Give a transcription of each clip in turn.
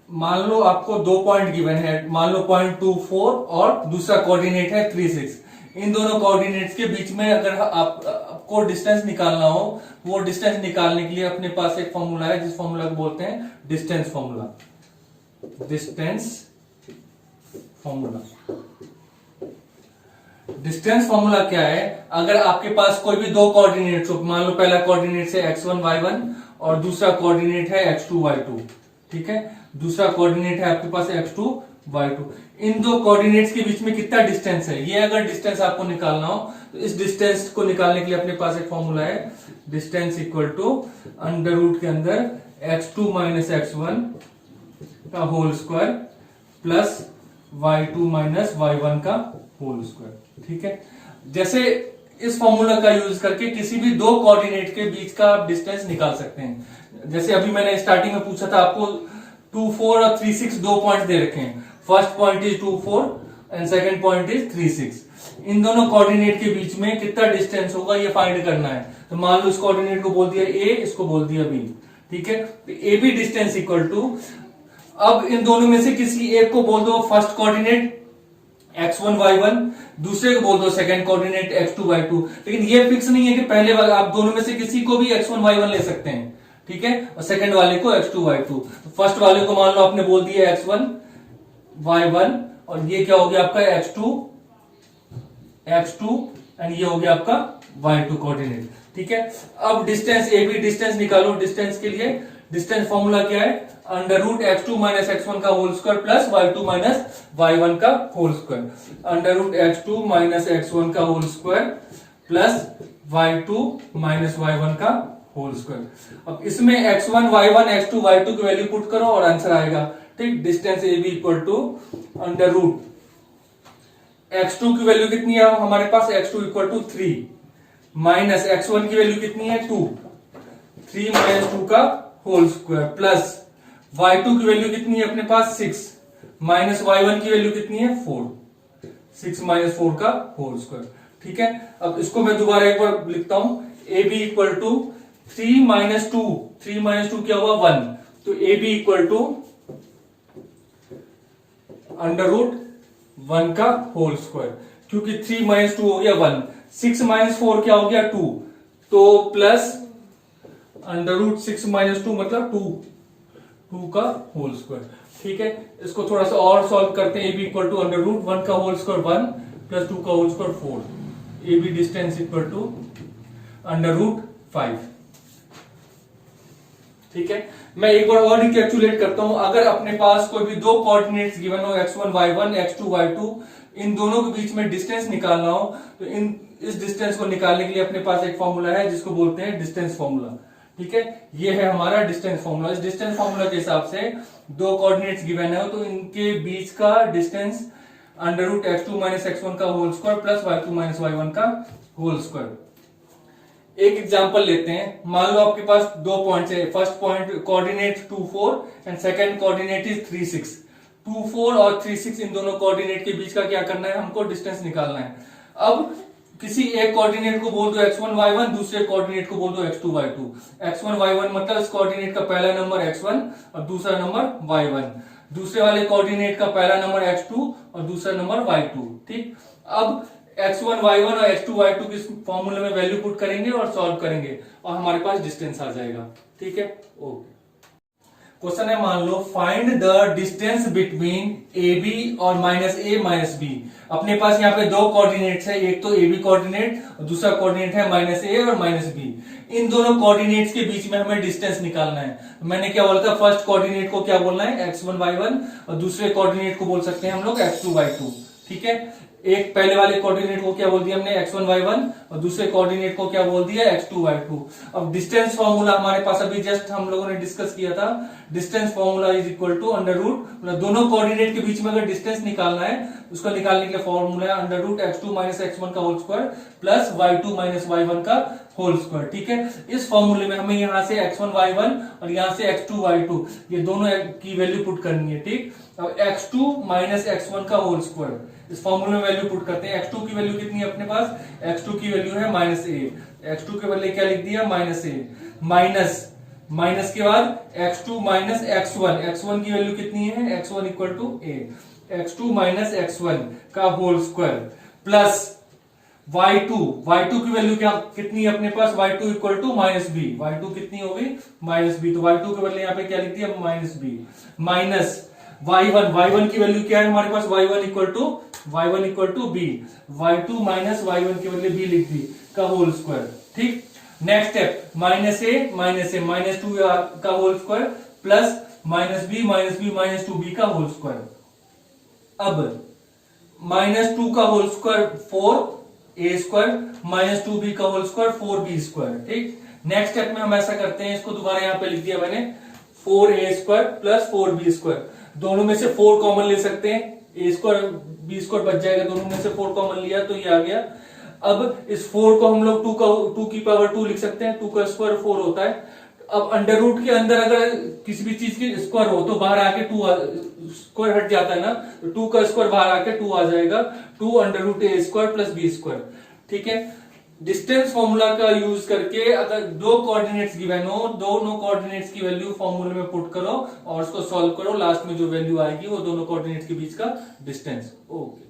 मान लो आपको दो पॉइंट गिवन है, मान लो पॉइंट 24 और दूसरा कोऑर्डिनेट है 36। इन दोनों कोऑर्डिनेट्स के बीच में अगर आपको डिस्टेंस निकालना हो, वो डिस्टेंस निकालने के लिए अपने पास एक फॉर्मूला है, जिस फॉर्मूला को बोलते हैं distance formula. Distance formula, distance formula क्या है? अगर आपके पास कोई भी दो कोऑर्डिनेट्स हो, मान लो पहला कोऑर्डिनेट है x1 y1 और दूसरा कोऑर्डिनेट है x2 y2, ठीक है, दूसरा कोऑर्डिनेट है आपके पास x2 y2। इन दो कोऑर्डिनेट्स के बीच में कितना डिस्टेंस है, ये अगर डिस्टेंस आपको निकालना हो तो इस डिस्टेंस को निकालने के लिए अपने पास एक फॉर्मूला है, distance equal to under root के अंदर x2 माइनस x1 का whole square plus y2 minus y1 का होल स्क्वायर। ठीक है, जैसे इस फॉर्मूला का यूज करके किसी भी दो कोऑर्डिनेट के बीच का आप डिस्टेंस निकाल सकते हैं। जैसे अभी मैंने स्टार्टिंग में पूछा था आपको 24 और 36 दो पॉइंट दे रखे हैं, first point is 24 and second point is 36। इन दोनों कोऑर्डिनेट के बीच में कितना डिस्टेंस होगा ये फाइंड करना है। तो मान लो इस कोऑर्डिनेट को बोल दिया ए, इसको बोल दिया बी, ठीक है, तो A B distance equal to, अब इन दोनों में से किसी एक को बोल दो फर्स्ट कोऑर्डिनेट x1 y1, दूसरे को बोल दो सेकंड कोऑर्डिनेट x2 y2। लेकिन ये फिक्स नहीं है कि पहले वाले, आप दोनों में से किसी को भी x1 y1 ले सकते हैं, ठीक है, और सेकंड वाले को x2 y2। तो फर्स्ट वाले को मान लो आपने बोल दिया x1 y1 और ये क्या हो गया आपका x2 एंड ये हो गया आपका y2 कोऑर्डिनेट, ठीक है। अब डिस्टेंस ए बी डिस्टेंस निकालो। डिस्टेंस के लिए डिस्टेंस फॉर्मूला क्या है? Under root x2 minus x1 का whole square plus y2 minus y1 का whole square. Under root x2 minus x1 का whole square plus y2 minus y1 का whole square. अब इसमें x1 y1 x2 y2 की value put करो और answer आएगा, ठीक। Distance A B equal to under root x2 की वैल्यू कितनी है हमारे पास? x2 equal to 3 minus x1 की वैल्यू कितनी है? 2, 3 माइनस 2 का होल स्क्वायर प्लस y2 की वैल्यू कितनी है अपने पास? 6 माइनस y1 की वैल्यू कितनी है? 4, 6 माइनस 4 का होल स्क्वायर, ठीक है। अब इसको मैं दोबारा एक बार लिखता हूं, A B equal to 3 minus 2, 3 minus 2 क्या हुआ? 1। तो A B equal to under root 1 का होल स्क्वायर, क्योंकि 3 माइनस 2 हो गया 1, 6 माइनस 4 क्या हो गया? 2, तो प्लस अंडर रूट 6 माइनस 2 मतलब 2 का होल स्क्वायर, ठीक है। इसको थोड़ा सा और सॉल्व करते हैं। A B equal to under root 1 का होल स्क्वायर 1 प्लस 2 का whole square 4। A B distance equal to under root 5, ठीक है। मैं एक बार और रिकैप्चुलेट करता हूं। अगर अपने पास कोई भी दो कोऑर्डिनेट्स गिवन हो x1 y1 x2 y2, इन दोनों के बीच में डिस्टेंस निकालना हो तो इस डिस्टेंस को निकालने के लिए अपने पास एक फॉर्मूला है जिसको बोलते हैं डिस्टेंस फॉर्मूला, ठीक है। ये है हमारा डिस्टेंस फॉर्मूला। इस डिस्टेंस फॉर्मूला के हिसाब से दो कोऑर्डिनेट्स गिवन है तो इनके बीच का distance under root x2 minus x1 का whole square plus y2 minus y1 का होल स्क्वायर। एक एग्जांपल लेते हैं। मान लो आपके पास दो पॉइंट्स है, first point coordinate 24 and second coordinate is 36। 24 और 36 इन दोनों कोऑर्डिनेट के बीच का क्या करना है? हमको डिस्टेंस निकालना है। अब किसी एक कोऑर्डिनेट को बोल दो x1 y1, दूसरे कोऑर्डिनेट को बोल दो x2 y2। x1 y1 मतलब इस कोऑर्डिनेट का पहला नंबर x1 और दूसरा नंबर y1, दूसरे वाले कोऑर्डिनेट का पहला नंबर x2 और दूसरा नंबर y2, ठीक। अब x1 y1 और x2 y2 की फॉर्मूले में वैल्यू पुट करेंगे और सॉल्व करेंगे और हमारे पास डिस्टेंस आ जाएगा, ठीक है। ओके, क्वेश्चन है, मान लो find the distance between A B और माइनस ए माइनस बी। अपने पास यहाँ पे दो कोऑर्डिनेट्स है, एक तो ए बी कोऑर्डिनेट और दूसरा कोऑर्डिनेट है माइनस ए और माइनस बी। इन दोनों कोऑर्डिनेट्स के बीच में हमें डिस्टेंस निकालना है। मैंने क्या बोला था? फर्स्ट कोऑर्डिनेट को क्या बोलना है? x1 y1 और दूसरे कोऑर्डिनेट को बोल सकते हैं हम लोग x2 y2, ठीक है। एक पहले वाले कोऑर्डिनेट को क्या बोल दिया हमने? x1 y1 और दूसरे कोऑर्डिनेट को क्या बोल दिया? x2 y2। अब डिस्टेंस फॉर्मूला हमारे पास अभी जस्ट हम लोगों ने डिस्कस किया था। Distance formula is equal to under root, मतलब दोनों कोऑर्डिनेट के बीच में अगर डिस्टेंस निकालना है उसको निकालने के लिए फॉर्मूला है under root x2 minus x1 का whole square plus y2 minus y1 का होल स्क्वायर, ठीक है। इस फॉर्मूले में हमें यहां से x1 y1 और यहां से x2 y2 ये दोनों की वैल्यू पुट करनी है, ठीक। अब x2 माइनस x1 का होल स्क्वायर, इस फॉर्मूले में वैल्यू पुट करते हैं। x2 की वैल्यू कितनी है अपने पास? x2 की वैल्यू है माइनस ए, x2 के बदले क्या लिख दिया? माइनस ए, माइनस माइनस के बाद x2 माइनस x1, x1 की वैल्यू कितनी है, x1 equal to a, x2 minus x1 का whole square plus y2, y2 की वैल्यू क्या कितनी है अपने पास, y2 equal to minus B, y2 कितनी होगी माइनस बी, तो y2 के बदले यहाँ पे क्या लिख दिया minus B, minus y1, y1 की वैल्यू क्या है हमारे पास, y1 equal to B, y2 minus y1 के बदले b लिख दी का होल स्क्वायर। ठीक, next step minus A minus 2 का whole square plus minus B minus 2b का होल स्क्वायर। अब माइनस 2 का whole square 4a square minus 2b का होल स्क्वायर 4b स्क्वायर। ठीक, नेक्स्ट स्टेप में हम ऐसा करते हैं, इसको दोबारा यहां पे लिख दिया मैंने 4a square plus 4b square, दोनों में से 4 कॉमन ले सकते हैं, a स्क्वायर b स्क्वायर बच जाएगा, दोनों में से 4 कॉमन लिया तो ये आ गया। अब इस 4 को हम लोग 2 की पावर 2 लिख सकते हैं, 2 का स्क्वायर 4 होता है। अब अंडर रूट के अंदर अगर किसी भी चीज की स्क्वायर हो तो बाहर आके 2 स्क्वायर हट जाता है ना, तो 2 का स्क्वायर बाहर आके 2 आ जाएगा, 2 अंडर रूट ए स्क्वायर प्लस बी स्क्वायर। ठीक है, डिस्टेंस फॉर्मूला का यूज करके अगर दो कोऑर्डिनेट्स गिवन हो, दोनों कोऑर्डिनेट्स की वैल्यू फॉर्मूले में पुट करो और उसको सॉल्व करो, लास्ट में जो वैल्यू आएगी वो दोनों कोऑर्डिनेट्स के बीच का distance. Okay,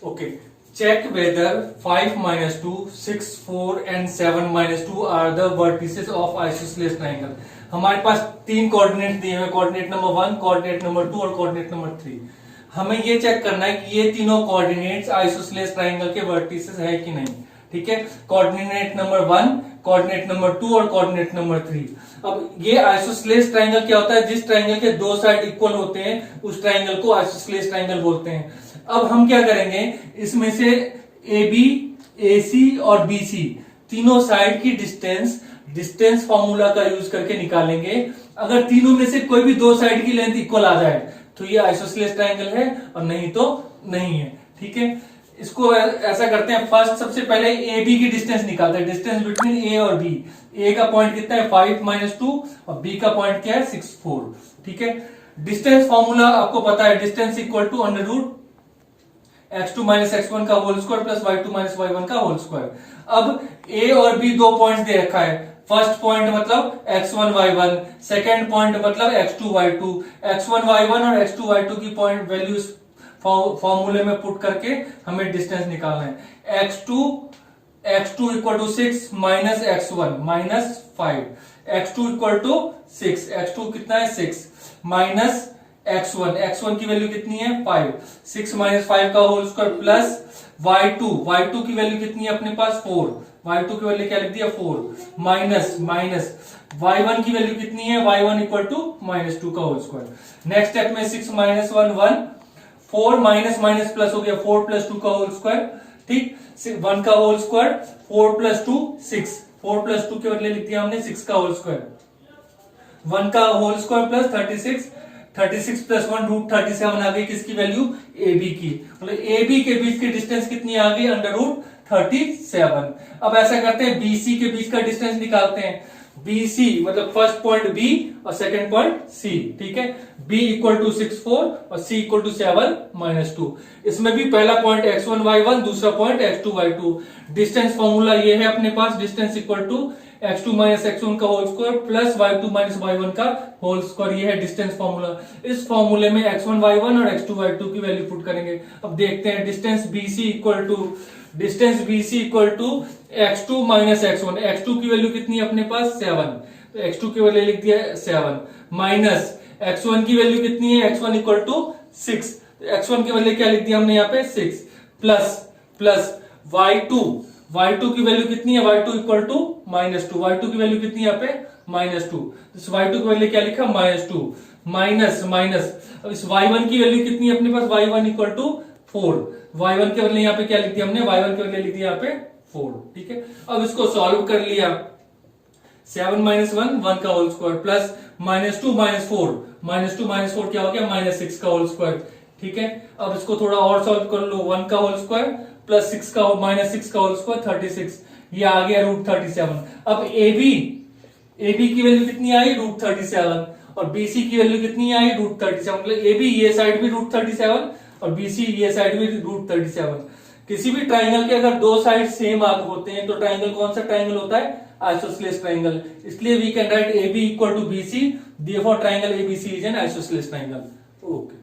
okay, check whether 5 minus 2, 6, 4 and 7 minus 2 are the vertices of isosceles triangle। हमारे पास तीन कोऑर्डिनेट दिए हुए, कोऑर्डिनेट नंबर 1, कोऑर्डिनेट नंबर 2 और कोऑर्डिनेट नंबर 3। हमें ये चेक करना है कि ये तीनों कोऑर्डिनेट्स आइसोसेलेस ट्रायंगल के वर्टिसेस है कि नहीं। ठीक है, कोऑर्डिनेट नंबर 1, कोऑर्डिनेट नंबर 2 और कोऑर्डिनेट नंबर 3। अब ये आइसोसेलेस ट्रायंगल क्या होता है, जिस ट्रायंगल के दो साइड इक्वल होते हैं उस ट्रायंगल को आइसोसेलेस ट्रायंगल बोलते हैं। अब हम क्या करेंगे, इसमें से ए बी, ए सी और बी सी तीनों साइड की डिस्टेंस फॉर्मूला का यूज करके निकालेंगे। अगर तीनों में से कोई भी दो साइड की लेंथ इक्वल आ जाए तो ये आइसोसेलेस ट्रायंगल है और नहीं तो नहीं है। ठीक है, इसको ऐसा करते हैं, फर्स्ट सबसे पहले ए बी की डिस्टेंस निकालते हैं, डिस्टेंस बिटवीन ए और बी। ए का पॉइंट कितना है 5 माइनस 2 और बी का पॉइंट क्या है 6, 4। ठीक है, डिस्टेंस फॉर्मूला आपको पता है, distance equal to under root x2 minus x1 का whole square plus y2 minus y1 का होल स्क्वायर। अब a और b दो पॉइंट्स दे रखा है, फर्स्ट पॉइंट मतलब x1 y1, सेकंड पॉइंट मतलब x2 y2। x1 y1 और x2 y2 की पॉइंट वैल्यूज फॉर्मूले में पुट करके हमें डिस्टेंस निकालना है। x2 equal to 6 minus x1 minus 5, x2 equal to 6, x2 कितना है 6 माइनस x1 की वैल्यू कितनी है 5, 6 माइनस 5 का होल स्क्वायर प्लस y2 की वैल्यू कितनी है अपने पास 4, y2 की वैल्यू क्या लिख दिया 4 माइनस y1 की वैल्यू कितनी है, y1 इक्वल टू माइनस 2 का होल स्क्वायर। नेक्स्ट स्टेप में 6 माइनस 1 4 माइनस माइनस प्लस हो गया 4 प्लस 2 का होल स्क्वायर। ठीक, 1 का होल स्क्वायर 4 प्लस 2 6, 4 प्लस 2 के बदले लिख दिया हमने 6 का होल स्क्वायर, 1 का whole square plus 36 plus 1 root 37 आ गई किसकी वैल्यू, ए बी की। मतलब ए बी के बीच की डिस्टेंस कितनी आ गई अंडर रूट 37। अब ऐसा करते हैं बीसी के बीच का डिस्टेंस निकालते हैं, बीसी मतलब फर्स्ट पॉइंट बी और सेकंड पॉइंट सी। ठीक है, बी इक्वल टू 6 4 और सी इक्वल टू 7 माइनस 2। इसमें भी पहला पॉइंट x1 y1, दूसरा point x2 y2। Distance formula ये है अपने पास, distance equal to x2 minus x1 का whole square plus y2 minus y1 का होल स्क्वायर, ये है डिस्टेंस फॉर्मूला। इस फॉर्मूले में x1 y1 और x2 y2 की वैल्यू पुट करेंगे। अब देखते हैं, distance BC equal to x2 minus x1, x2 की वैल्यू कितनी है अपने पास 7, तो x2 की वैल्यू लिख दिया 7 माइनस x1 की वैल्यू कितनी है, x1 इक्वल टू 6, x1 की वैल्यू क्या लिख दिया हमने यहाँ पे 6 प्लस y2 की वैल्यू कितनी है, y2 equal to minus 2, y2 की वैल्यू कितनी है यहाँ पे माइनस 2, तो y2 की वैल्यू क्या लिखा माइनस 2 माइनस अब इस y1 की वैल्यू कितनी है अपने पास, y1 इक्वल टू 4, y1 के बदले यहाँ पे क्या लिख दिया हमने, y1 के बदले लिख दिया यहाँ पे 4। ठीक है, अब इसको सॉल्व कर लिया, 7 माइनस 1 का whole square plus minus 2 minus 4 क्या हो गया माइनस 6 का होल स्क्वायर। ठीक है, अब इसको थोड़ा और सॉल्व कर लो, 1 का होल स्क्वायर प्लस 6 का माइनस 6 का होल स्क्वायर 36, ये आ गया रूट 37। अब ए बी की वैल्यू कितनी आई रूट 37 और बीसी की वैल्यू कितनी आई रूट 37, मतलब ए बी ये साइड भी रूट 37 और बीसी ये साइड भी रूट 37। किसी भी ट्राइंगल के अगर दो साइड सेम आर्क होते हैं तो ट्राइंगल कौन सा ट्राइंगल होता है? Isosceles triangle. इसलिए we can write A B equal to B C, therefore triangle ABC is an isosceles triangle. Okay.